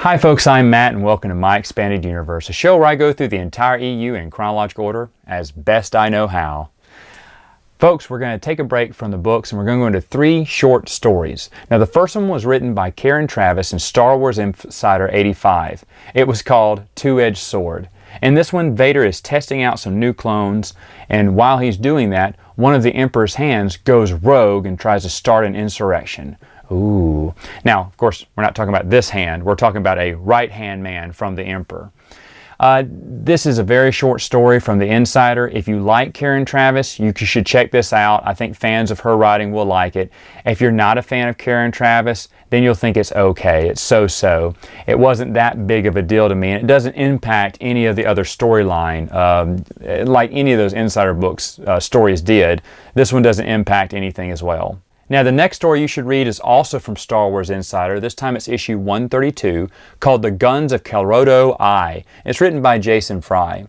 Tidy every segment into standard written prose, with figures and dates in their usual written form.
Hi folks, I'm Matt and welcome to My Expanded Universe, a show where I go through the entire EU in chronological order as best I know how. Folks, we're going to take a break from the books and we're going to go into 3 short stories. Now the first one was written by Karen Traviss in Star Wars Insider 85. It was called Two-Edged Sword. In this one, Vader is testing out some new clones, and while he's doing that, one of the Emperor's hands goes rogue and tries to start an insurrection. Ooh. Now, of course, we're not talking about this hand. We're talking about a right-hand man from the Emperor. This is a very short story from the Insider. If you like Karen Traviss, you should check this out. I think fans of her writing will like it. If you're not a fan of Karen Traviss, then you'll think it's okay. It's so-so. It wasn't that big of a deal to me, and it doesn't impact any of the other storyline like any of those Insider books stories did. This one doesn't impact anything as well. Now, the next story you should read is also from Star Wars Insider. This time it's issue 132, called The Guns of Kelrodo-AI. It's written by Jason Fry.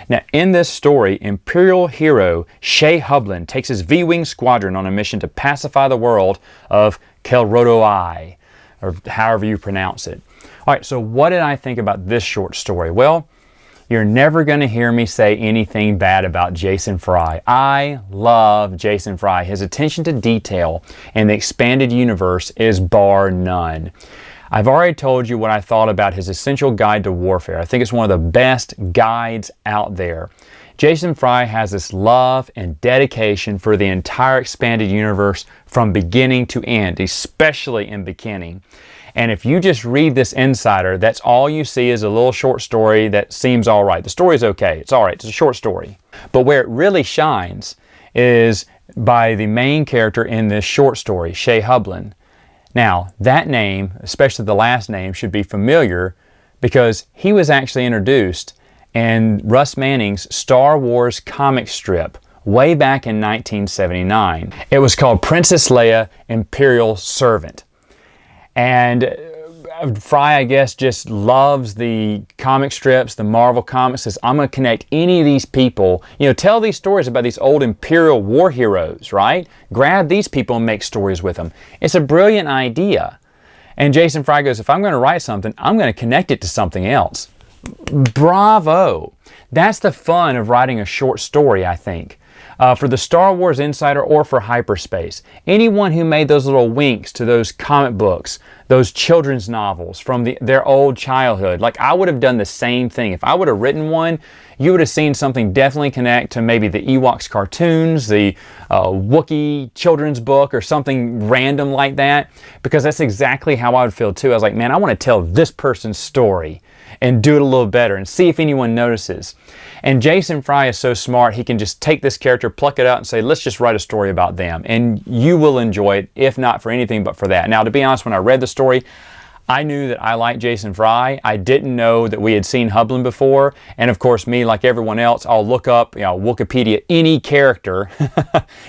Now, in this story, Imperial hero Shae Hublin takes his V-Wing squadron on a mission to pacify the world of Kelrodo-AI, or however you pronounce it. All right, so what did I think about this short story? Well, you're never going to hear me say anything bad about Jason Fry. I love Jason Fry. His attention to detail in the expanded universe is bar none. I've already told you what I thought about his Essential Guide to Warfare. I think it's one of the best guides out there. Jason Fry has this love and dedication for the entire expanded universe from beginning to end, especially in beginning. And if you just read this Insider, that's all you see is a little short story that seems all right. The story's okay. It's all right. It's a short story. But where it really shines is by the main character in this short story, Shae Hublin. Now, that name, especially the last name, should be familiar because he was actually introduced in Russ Manning's Star Wars comic strip way back in 1979. It was called Princess Leia, Imperial Servant. And Fry, I guess, just loves the comic strips, the Marvel comics. Says, I'm going to connect any of these people. You know, tell these stories about these old Imperial war heroes, right? Grab these people and make stories with them. It's a brilliant idea. And Jason Fry goes, if I'm going to write something, I'm going to connect it to something else. Bravo. That's the fun of writing a short story, I think. For the Star Wars Insider or for hyperspace. Anyone who made those little winks to those comic books, those children's novels from their old childhood, like I would have done the same thing. If I would have written one, you would have seen something definitely connect to maybe the Ewoks cartoons, the Wookiee children's book, or something random like that, because that's exactly how I would feel too. I was like, man, I want to tell this person's story and do it a little better and see if anyone notices. And Jason Fry is so smart, he can just take this character, pluck it out, and say, let's just write a story about them. And you will enjoy it, if not for anything but for that. Now, to be honest, when I read the story, I knew that I liked Jason Fry. I didn't know that we had seen Hublin before. And of course, me, like everyone else, I'll look up, Wikipedia, any character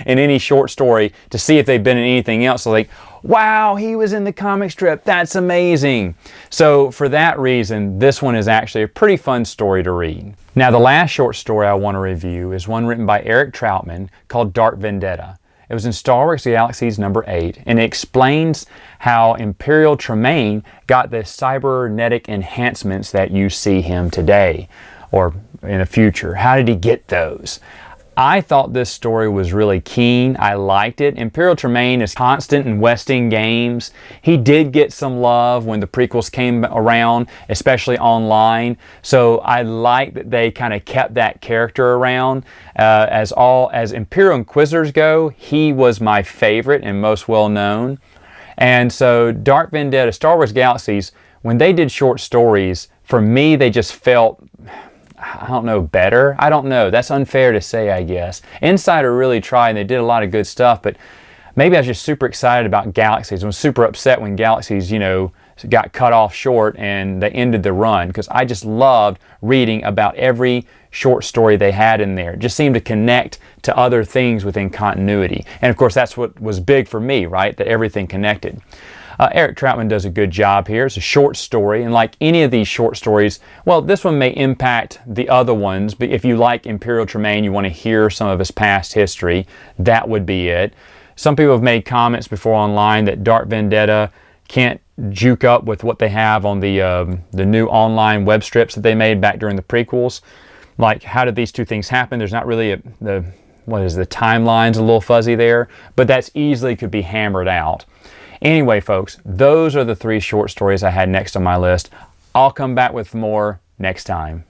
in any short story to see if they've been in anything else. So like, wow, he was in the comic strip. That's amazing. So for that reason, this one is actually a pretty fun story to read. Now, the last short story I want to review is one written by Eric Troutman called Dark Vendetta. It was in Star Wars Galaxies number 8, and it explains how Imperial Tremaine got the cybernetic enhancements that you see him today, or in the future. How did he get those? I thought this story was really keen. I liked it. Imperial Tremaine is constant in Westing games. He did get some love when the prequels came around, especially online. So I like that they kind of kept that character around. As Imperial Inquisitors go, he was my favorite and most well known. And so Dark Vendetta, Star Wars Galaxies, when they did short stories, for me they just felt, I don't know, better? I don't know. That's unfair to say, I guess. Insider really tried, and they did a lot of good stuff, but maybe I was just super excited about Galaxies. I was super upset when Galaxies, got cut off short and they ended the run, because I just loved reading about every short story they had in there. It just seemed to connect to other things within continuity. And of course, that's what was big for me, right? That everything connected. Eric Troutman does a good job here. It's a short story, and like any of these short stories, well, this one may impact the other ones, but if you like Imperial Tremaine, you want to hear some of his past history, that would be it. Some people have made comments before online that Dark Vendetta can't juke up with what they have on the new online web strips that they made back during the prequels. Like, how did these two things happen? There's not really the timeline's a little fuzzy there, but that's easily could be hammered out. Anyway, folks, those are the 3 short stories I had next on my list. I'll come back with more next time.